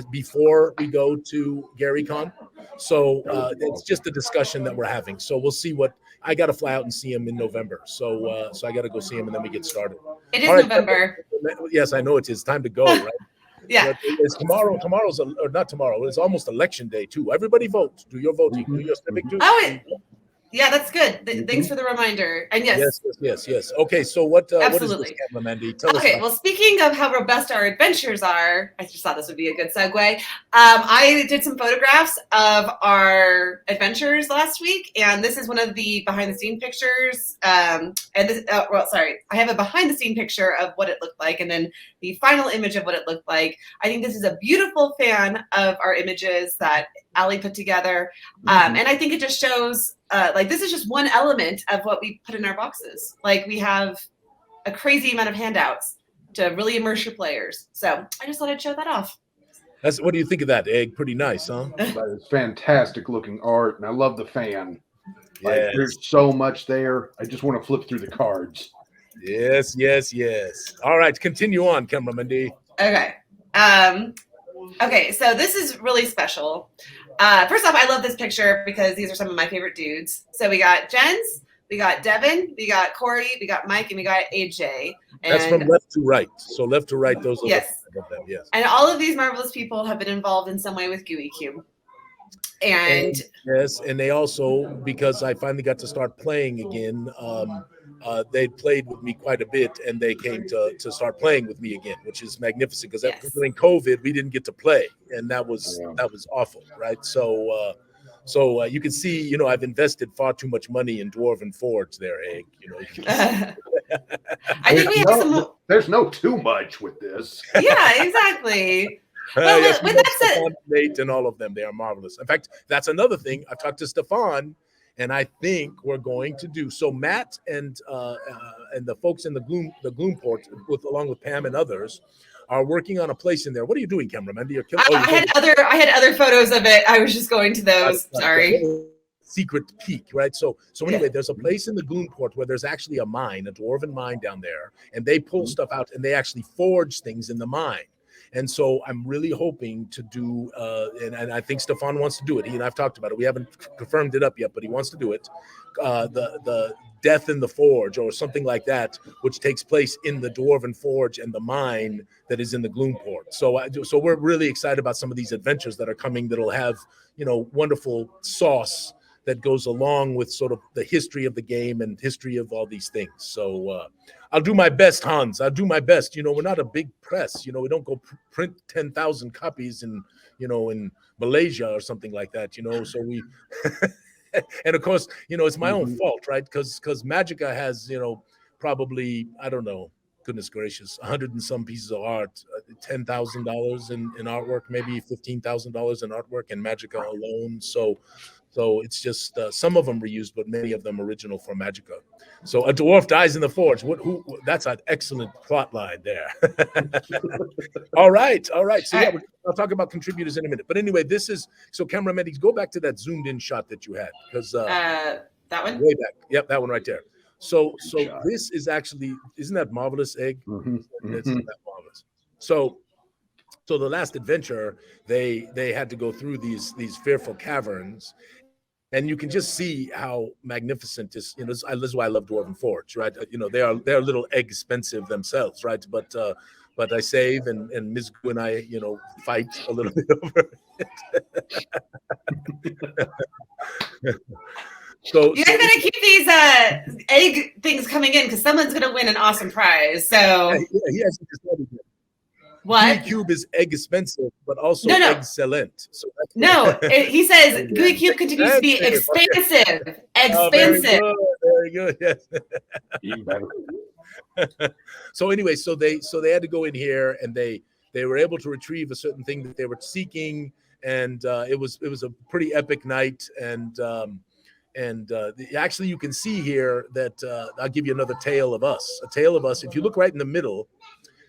before we go to GaryCon. So it's just a discussion that we're having. So we'll see what I got to fly out and see him in November. So I got to go see him, and then we get started. It is November. Yes, I know it is time to go, right? Yeah. It's tomorrow. Tomorrow's or not tomorrow. It's almost election day too. Everybody vote. Do your voting. Do your civic too. Yeah, that's good. Thanks for the reminder. And yes. Okay, so what is Absolutely. this, Camera Mandy? Tell us. Okay, well, speaking of how robust our adventures are, I just thought this would be a good segue. I did some photographs of our adventures last week, and this is one of the behind-the-scene pictures. I have a behind-the-scene picture of what it looked like, and then the final image of what it looked like. I think this is a beautiful fan of our images that Allie put together, and I think it just shows. This is just one element of what we put in our boxes. Like, we have a crazy amount of handouts to really immerse your players. So I just thought I'd show that off. What do you think of that, Egg? Pretty nice, huh? That is fantastic looking art, and I love the fan. Yes. There's so much there. I just want to flip through the cards. Yes. All right, continue on, Cameraman D. Okay. Okay, so this is really special. First off, I love this picture because these are some of my favorite dudes. So we got Jens, we got Devin, we got Corey, we got Mike, and we got AJ. And that's from left to right. So left to right, those are yes. Yes. And all of these marvelous people have been involved in some way with GUI Cube. And yes, and they also, because I finally got to start playing again, they played with me quite a bit, and they came to start playing with me again, which is magnificent, because during COVID we didn't get to play, and that was awful, right? So you can see, you know, I've invested far too much money in Dwarven Forge there, Egg. You know, I think we have some. There's no too much with this. Yeah, exactly. Well, yes, with that said, Nate and all of them, they are marvelous. In fact, that's another thing. I've talked to Stefan, and I think we're going to do so. Matt and the folks in the Gloom Port, along with Pam and others, are working on a place in there. What are you doing, cameraman? I had other photos of it. I was just going to those. Sorry. Secret peek, right? So anyway, there's a place in the Gloom Port where there's actually a mine, a dwarven mine down there, and they pull stuff out and they actually forge things in the mine. And so I'm really hoping to do, and I think Stefan wants to do it. He and I've talked about it. We haven't confirmed it up yet, but he wants to do it. The Death in the Forge, or something like that, which takes place in the Dwarven Forge and the mine that is in the Gloomport. So we're really excited about some of these adventures that are coming that'll have, you know, wonderful sauce that goes along with sort of the history of the game and history of all these things. So I'll do my best, Hans. I'll do my best. You know, we're not a big press. You know, we don't go print 10,000 copies in Malaysia or something like that, you know. So we, and of course, you know, it's my own fault, right? Because Magica has, you know, probably, I don't know, goodness gracious, 100 and some pieces of art, $10,000 in artwork, maybe $15,000 in artwork and Magica alone. So it's just some of them reused, but many of them original from Magica. So a dwarf dies in the forge. That's an excellent plot line there. All right. So yeah, I'll talk about contributors in a minute. But anyway, this is so cameraman. Go back to that zoomed in shot that you had, because that one way back. Yep, that one right there. So this is actually, isn't that marvelous, Egg? Mm-hmm. It's that marvelous. So the last adventure, they had to go through these fearful caverns. And you can just see how magnificent this, this is why I love Dwarven Forge, right? They're a little expensive themselves, right? But I save, and Ms. Goo and I, fight a little bit over it. So you guys gotta keep these egg things coming in, because someone's gonna win an awesome prize. So he hasn't decided yet. What? Gooey Cube is egg expensive, but also No. excellent. So he says Gooey Cube continues to be expensive. Expensive. Very good. Yes. Even better. So anyway, so they had to go in here, and they were able to retrieve a certain thing that they were seeking, and it was a pretty epic night, and actually you can see here that I'll give you another tale of us. A tale of us. If you look right in the middle,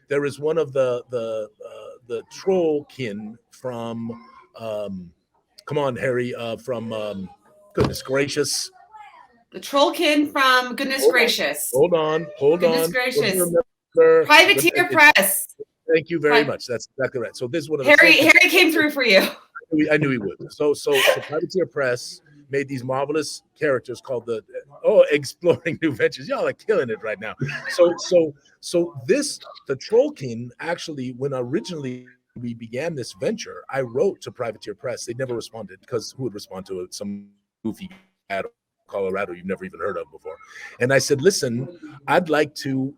there is one of the trollkin from come on, Harry, from goodness gracious. The trollkin from goodness gracious. Hold on. Goodness gracious. Privateer Press. Thank you very much. That's exactly right. So this is one of the Harry came through for you. I knew he would. So Privateer Press made these marvelous characters called the Exploring New Ventures. Y'all are killing it right now. So the Trollkin, actually, when originally we began this venture, I wrote to Privateer Press. They never responded, because who would respond to some goofy ad Colorado you've never even heard of before? And I said, listen, I'd like to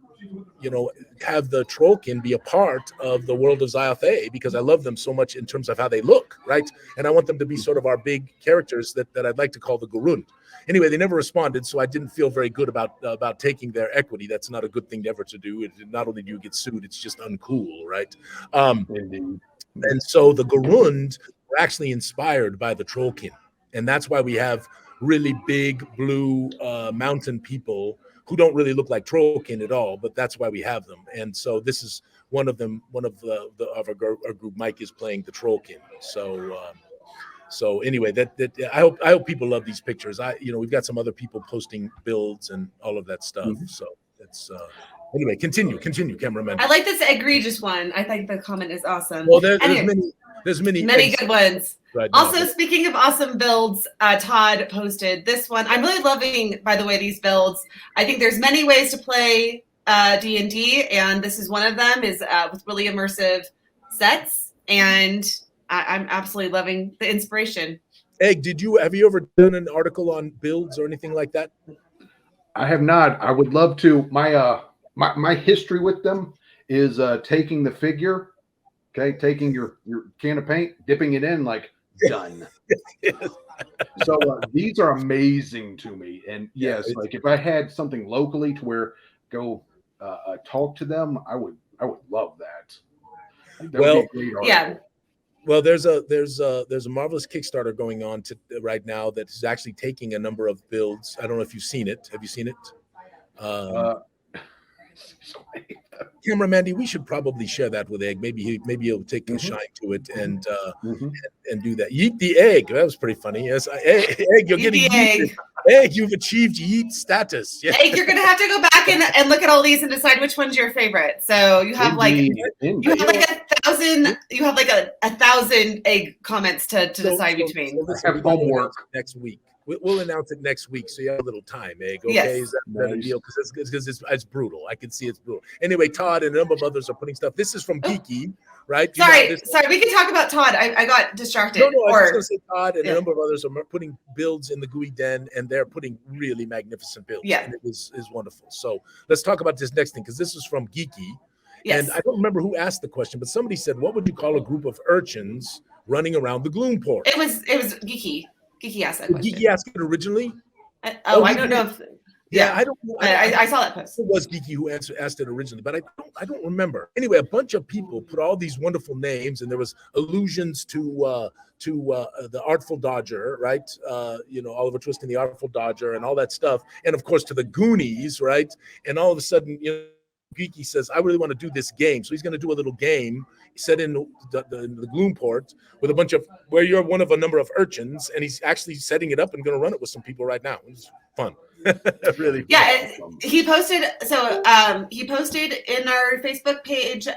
have the Trollkin be a part of the world of Zyathé, because I love them so much in terms of how they look, right? And I want them to be sort of our big characters that I'd like to call the Gurund. Anyway, they never responded, so I didn't feel very good about taking their equity. That's not a good thing ever to do. Not only do you get sued, it's just uncool, right? And so the Gurund were actually inspired by the Trollkin, and that's why we have really big blue mountain people who don't really look like Trollkin at all, but that's why we have them. And so this is one of them. One of our group, Mike, is playing the Trollkin. So anyway, that I hope people love these pictures. We've got some other people posting builds and all of that stuff. Mm-hmm. So it's anyway. Continue, cameraman. I like this egregious one. I think the comment is awesome. Well, there's many good ones. Right also, speaking of awesome builds, Todd posted this one. I'm really loving, by the way, these builds. I think there's many ways to play D&D, and this is one of them, is with really immersive sets, and I'm absolutely loving the inspiration. Egg, have you ever done an article on builds or anything like that? I have not. I would love to. My history with them is taking the figure, taking your can of paint, dipping it in, done. So these are amazing to me, and yes, if I had something locally to where go talk to them, I would love that. Well, yeah. Well, there's a marvelous Kickstarter going on right now that is actually taking a number of builds. I don't know if you've seen it. Have you seen it? Camera Mandy, we should probably share that with Egg. Maybe he'll take a shine to it and do that. Yeet the egg. That was pretty funny. Yes, Egg, you're getting yeeted. Egg, you've achieved yeet status. Yeah. Egg, you're gonna have to go back and look at all these and decide which one's your favorite. So you have you have like a thousand egg comments to decide between. So have homework next week. We'll announce it next week, so you have a little time, Egg. Okay, yes. Is that a deal? Because it's brutal. I can see it's brutal. Anyway, Todd and a number of others are putting stuff. This is from Geeky, right? Sorry. We can talk about Todd. I got distracted. No, I was going to say Todd and a number of others are putting builds in the GUI Den, and they're putting really magnificent builds. Yeah, and it is wonderful. So let's talk about this next thing, because this is from Geeky. Yes. And I don't remember who asked the question, but somebody said, "What would you call a group of urchins running around the gloom port?" It was Geeky. Geeky asked that question. Geeky asked it originally? I don't know if... Yeah. I don't. I saw that post. It was Geeky who asked it originally, but I don't remember. Anyway, a bunch of people put all these wonderful names, and there was allusions to the Artful Dodger, right? Oliver Twist and the Artful Dodger, and all that stuff, and of course to the Goonies, right? And all of a sudden, Geeky says, I really want to do this game. So he's going to do a little game set in the Gloomport with a bunch of, where you're one of a number of urchins, and he's actually setting it up and going to run it with some people right now. It's fun. Really. Yeah, he posted in our Facebook page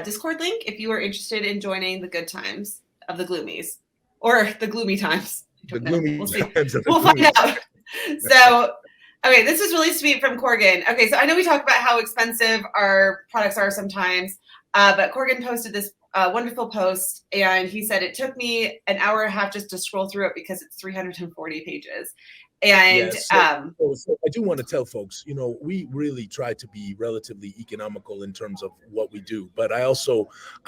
Discord link if you are interested in joining the good times of the Gloomies or the gloomy times. The gloomy times. We'll find out. So, okay, this was really sweet from Corgan. Okay, so I know we talk about how expensive our products are sometimes, but Corgan posted this wonderful post, and he said it took me an hour and a half just to scroll through it because it's 340 pages. And so I do want to tell folks, we really try to be relatively economical in terms of what we do, but I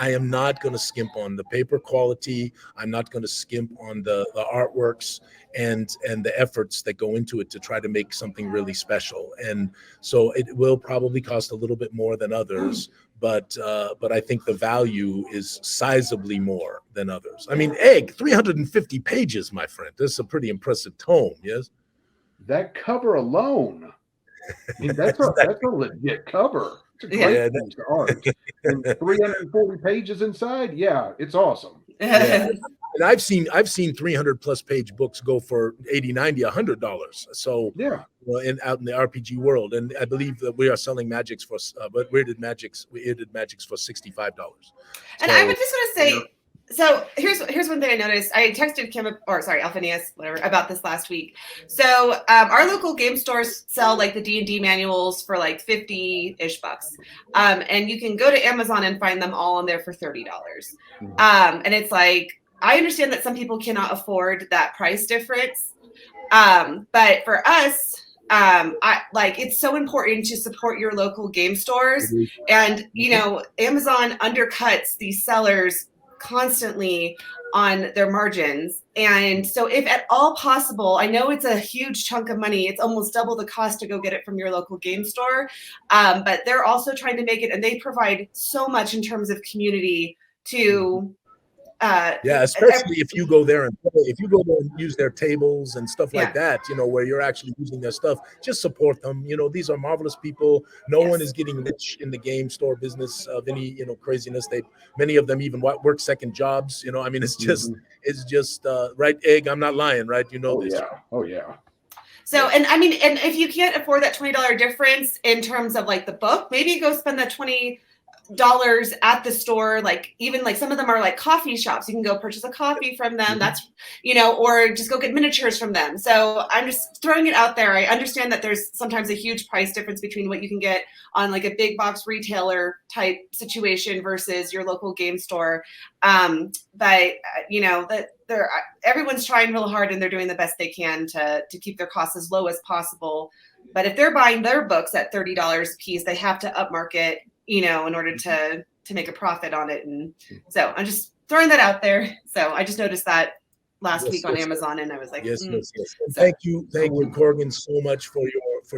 am not going to skimp on the paper quality. I'm not going to skimp on the artworks and the efforts that go into it to try to make something really special. And so it will probably cost a little bit more than others, but I think the value is sizably more than others. I mean, 350 pages, my friend. This is a pretty impressive tome, yes? That cover alone, I mean, that's a legit cover. It's a great piece of art. And 340 pages inside, yeah, it's awesome. Yeah. And I've seen 300 plus page books go for $80, $90, $100. So out in the RPG world, and I believe that we are selling magics for, but weirded magics for $65. And I was just gonna say. So here's one thing I noticed. I texted Alphinius, whatever, about this last week. So our local game stores sell like the D&D manuals for like 50-ish bucks. And you can go to Amazon and find them all on there for $30. And it's like, I understand that some people cannot afford that price difference. But for us, it's so important to support your local game stores. And, Amazon undercuts these sellers constantly on their margins. And so if at all possible, I know it's a huge chunk of money. It's almost double the cost to go get it from your local game store. But they're also trying to make it, and they provide so much in terms of community to especially if you go there and use their tables and stuff like that, where you're actually using their stuff, just support them. These are marvelous people. No one is getting rich in the game store business of any, craziness. Many of them even work second jobs. It's just right, Egg. I'm not lying, right? This. Yeah. Oh yeah. So, and if you can't afford that $20 difference in terms of like the book, maybe go spend that $20 at the store. Like even like some of them are like coffee shops. You can go purchase a coffee from them. That's, or just go get miniatures from them. So I'm just throwing it out there. I understand that there's sometimes a huge price difference between what you can get on like a big box retailer type situation versus your local game store. But everyone's trying real hard and they're doing the best they can to keep their costs as low as possible. But if they're buying their books at $30 a piece, they have to upmarket, in order to make a profit on it. And so I'm just throwing that out there. So I just noticed that last week on Amazon, and I was like, yes. And thank you, Corgan, so much for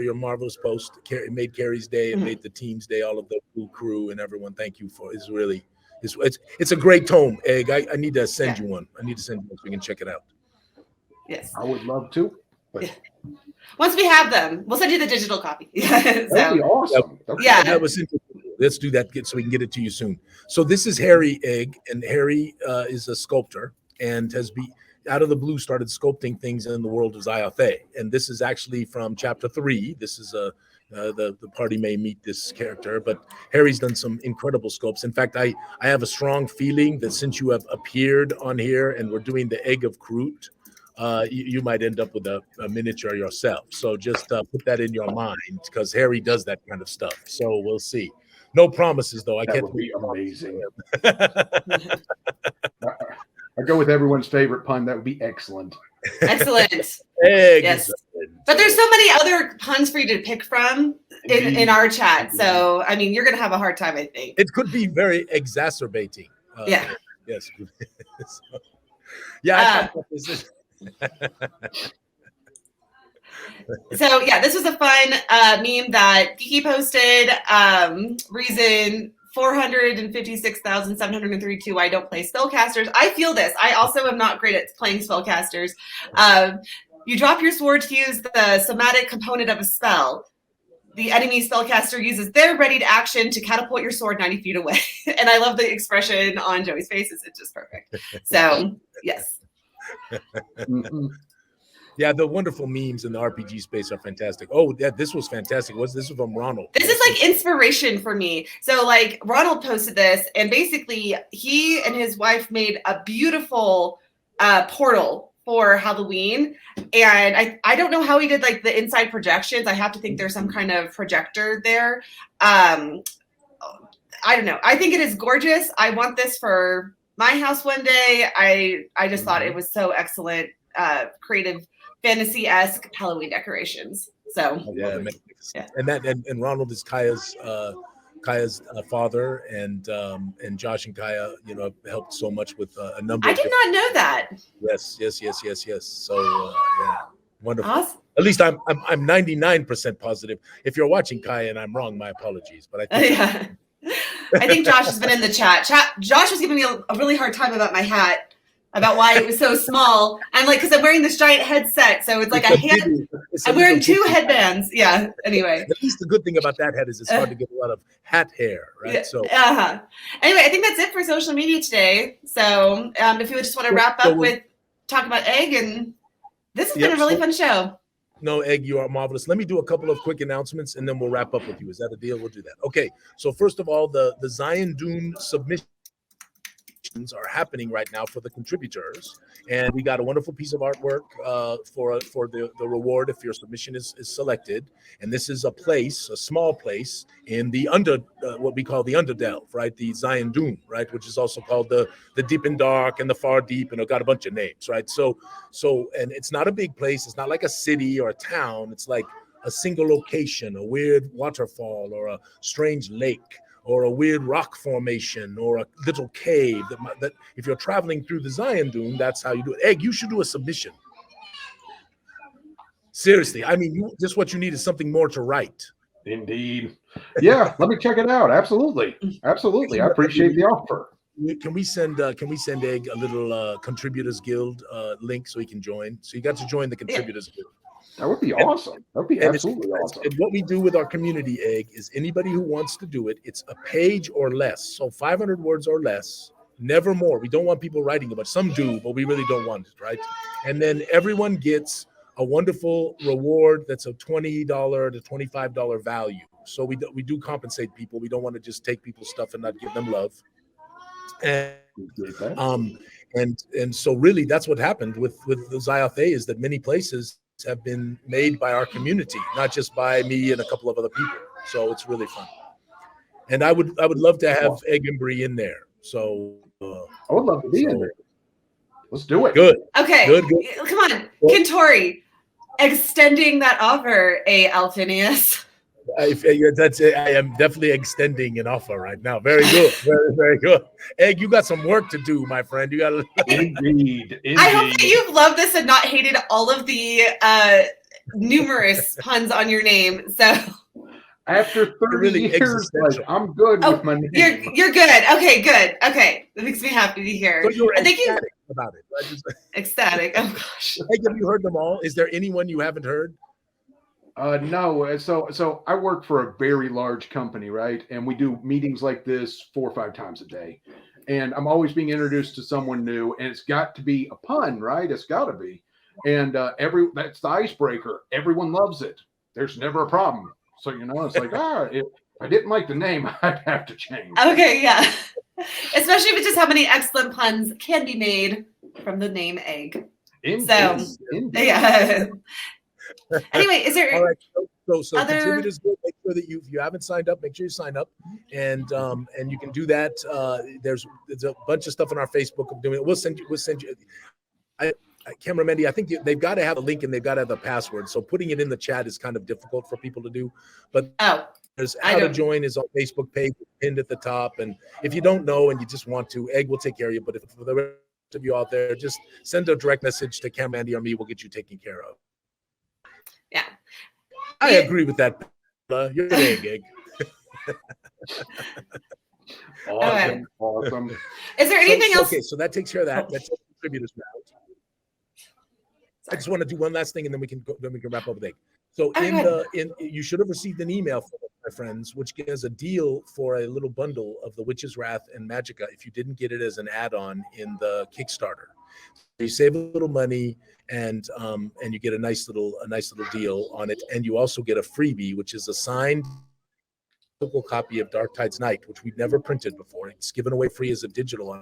your marvelous post. It made Carrie's day, it made the team's day, all of the crew and everyone. Thank you for it's a great tome, Egg. I need to send you one. I need to send you one so we can check it out. Yes, I would love to. But once we have them, we'll send you the digital copy. That'd be awesome. That was interesting. Let's do that so we can get it to you soon. So this is Harry, Egg, and Harry is a sculptor and has out of the blue started sculpting things in the world of Zyathé. And this is actually from chapter 3. This is the party may meet this character, but Harry's done some incredible sculpts. In fact, I have a strong feeling that since you have appeared on here and we're doing the Egg of Groot, you might end up with a miniature yourself. So just put that in your mind because Harry does that kind of stuff. So we'll see. No promises, though. That would be amazing. I go with everyone's favorite pun. That would be excellent. Excellent. Yes. But there's so many other puns for you to pick from in our chat. So, you're going to have a hard time, I think. It could be very exacerbating. Yes. I So yeah, this was a fun meme that Geeky posted. Reason 456,732 why I don't play spellcasters. I feel this. I also am not great at playing spellcasters. You drop your sword to use the somatic component of a spell. The enemy spellcaster uses their readied action to catapult your sword 90 feet away. And I love the expression on Joey's face. It's just perfect. So yes. Yeah, the wonderful memes in the RPG space are fantastic. Oh, yeah, this was fantastic. This was from Ronald. This is like inspiration for me. So like Ronald posted this, and basically he and his wife made a beautiful portal for Halloween. And I don't know how he did like the inside projections. I have to think there's some kind of projector there. I don't know. I think it is gorgeous. I want this for my house one day. I just thought it was so excellent, creative, fantasy-esque Halloween decorations. So yeah. And Ronald is Kaya's father, and Josh and Kaya, helped so much with a number. I did not know that. Yes. So yeah, wonderful. Awesome. At least I'm 99% positive. If you're watching, Kaya, and I'm wrong, my apologies. But I think I think Josh has been in the chat. Josh was giving me a really hard time about my hat, about why it was so small. I'm like, because I'm wearing this giant headset, so it's like I'm wearing two headbands. Yeah. Anyway. At least the good thing about that hat is it's hard to get a lot of hat hair, right? Yeah, So. Anyway, I think that's it for social media today. So if you would just want to wrap up with talking about Egg, and this has been a really fun show. No, Egg, you are marvelous. Let me do a couple of quick announcements, and then we'll wrap up with you. Is that a deal? We'll do that. Okay. So first of all, the Zion Dune submission are happening right now for the contributors, and we got a wonderful piece of artwork for the reward if your submission is selected. And this is a small place in the what we call the Underdelve, right? The Zion Dune, right? Which is also called the Deep and Dark and the Far Deep, and it got a bunch of names, right? So and it's not a big place. It's not like a city or a town. It's like a single location, a weird waterfall or a strange lake, or a weird rock formation, or a little cave. That if you're traveling through the Zion Dune, that's how you do it. Egg, you should do a submission. Seriously, I mean, just what you need is something more to write. Indeed. Yeah, let me check it out. Absolutely. I appreciate the offer. Can we send Egg a little Contributors Guild link so he can join? So you got to join the Contributors Guild. That would be awesome. That would be absolutely awesome. And what we do with our community, Egg, is anybody who wants to do it, it's a page or less. So 500 words or less, never more. We don't want people writing a bunch. Some do, but we really don't want it, right? And then everyone gets a wonderful reward that's a $20 to $25 value. So we do compensate people. We don't want to just take people's stuff and not give them love. And so really that's what happened with the Zyathé, is that many places have been made by our community, not just by me and a couple of other people. So it's really fun. And I would love to have Egg and Bree in there. So I would love to be in there. Let's do it. Good. Okay. Good. Come on, Kentori, extending that offer, Alphinius. That's it. I am definitely extending an offer right now. Very good. Very, very good. Egg, you got some work to do, my friend. You got to. Indeed. I hope that you've loved this and not hated all of the numerous puns on your name. So after 30 years, I'm good with my name. You're good. Okay, good. Okay, that makes me happy to hear. So you're ecstatic about it. Right? Ecstatic. Oh gosh. Egg, have you heard them all? Is there anyone you haven't heard? No. So I work for a very large company, right? And we do meetings like this 4 or 5 times a day. And I'm always being introduced to someone new, and it's got to be a pun, right? It's got to be. And that's the icebreaker. Everyone loves it. There's never a problem. So, it's like, if I didn't like the name, I'd have to change. Okay, yeah. Especially if it's just how many excellent puns can be made from the name Egg. Yeah. Anyway, is there all right? So contributors, make sure that if you haven't signed up, make sure you sign up, and you can do that. There's a bunch of stuff on our Facebook of doing it. We'll send you. Camera Mendy, I think they've got to have a link and they've got to have a password. So putting it in the chat is kind of difficult for people to do. But there's how to join is on Facebook page pinned at the top. And if you don't know and you just want to, Egg will take care of you. But if for the rest of you out there, just send a direct message to Camera Mendy or me. We'll get you taken care of. I agree with that. You're an egg. Awesome. Is there anything else? Okay, so that takes care of that. That's the contributors round. I just want to do one last thing, and then we can wrap up with egg. So you should have received an email from my friends, which gives a deal for a little bundle of the Witch's Wrath and Magicka if you didn't get it as an add-on in the Kickstarter. You save a little money, and you get a nice little deal on it, and you also get a freebie, which is a signed physical copy of Dark Tide's Night, which we've never printed before. It's given away free as a digital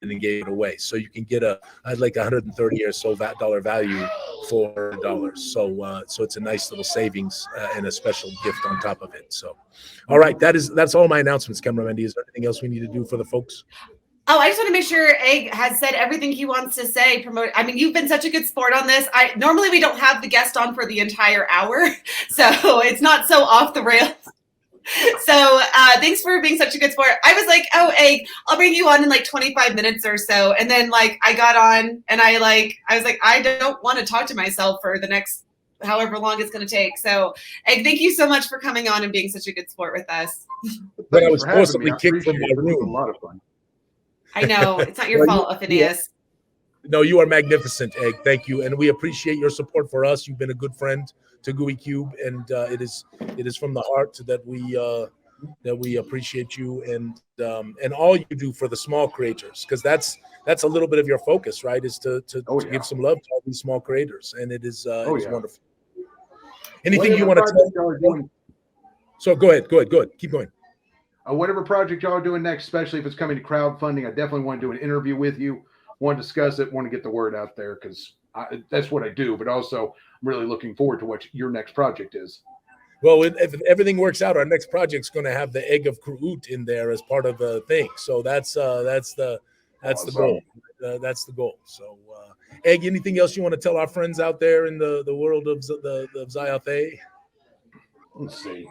and then gave it away. So you can get like $130 or so dollar value for $4. So it's a nice little savings and a special gift on top of it. So, all right, that's all my announcements, Cameraman. Is there anything else we need to do for the folks? Oh, I just want to make sure Egg has said everything he wants to say. I mean, you've been such a good sport on this. Normally we don't have the guest on for the entire hour, so it's not so off the rails. So thanks for being such a good sport. I was like, oh, Egg, I'll bring you on in like 25 minutes or so. And then like I got on and I was like, I don't want to talk to myself for the next however long it's going to take. So Egg, thank you so much for coming on and being such a good sport with us. But I was forcibly kicked from my room. It was a lot of fun. I know. It's not your fault, Phineas. No, you are magnificent, Egg. Thank you. And we appreciate your support for us. You've been a good friend to Gooey Cube, and it is from the heart that we appreciate you and all you do for the small creators, because that's a little bit of your focus, right? Is to give some love to all these small creators, and it is wonderful. Anything you want to tell? So go ahead. Keep going. Whatever project y'all are doing next, especially if it's coming to crowdfunding, I definitely want to do an interview with you. Want to discuss it, want to get the word out there, because that's what I do. But also, I'm really looking forward to what your next project is. Well, if everything works out, our next project's going to have the Egg of Kruut in there as part of the thing. So that's the goal. That's the goal. So, Egg, anything else you want to tell our friends out there in the world of the Zyathé? Let's see.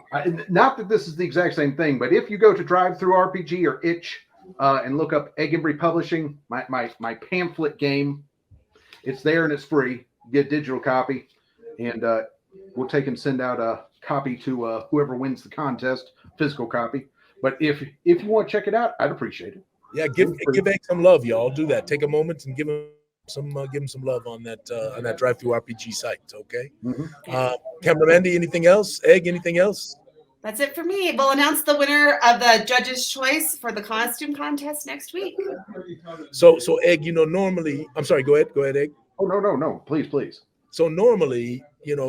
Not that this is the exact same thing, but if you go to DriveThruRPG or Itch and look up Embry Publishing, my pamphlet game, it's there and it's free. Get a digital copy, and we'll take and send out a copy to whoever wins the contest, physical copy. But if you want to check it out, I'd appreciate it. Yeah, give Egg some love, y'all. Do that. Take a moment and give him some love on that DriveThruRPG site. Okay. Mm-hmm. Cameraman, anything else? Egg, anything else? That's it for me. We'll announce the winner of the judge's choice for the costume contest next week. So Egg, normally, I'm sorry, go ahead, Egg. Oh, no, please. So normally,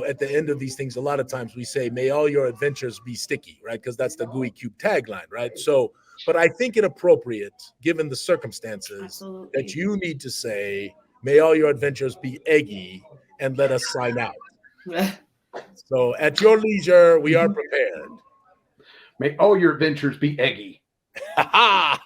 at the end of these things, a lot of times we say, may all your adventures be sticky, right? Because that's the Gooey Cube tagline, right? So, but I think it appropriate, given the circumstances, Absolutely, that you need to say, may all your adventures be eggy, and let us sign out. So at your leisure, we are prepared. May all your adventures be eggy. Bye.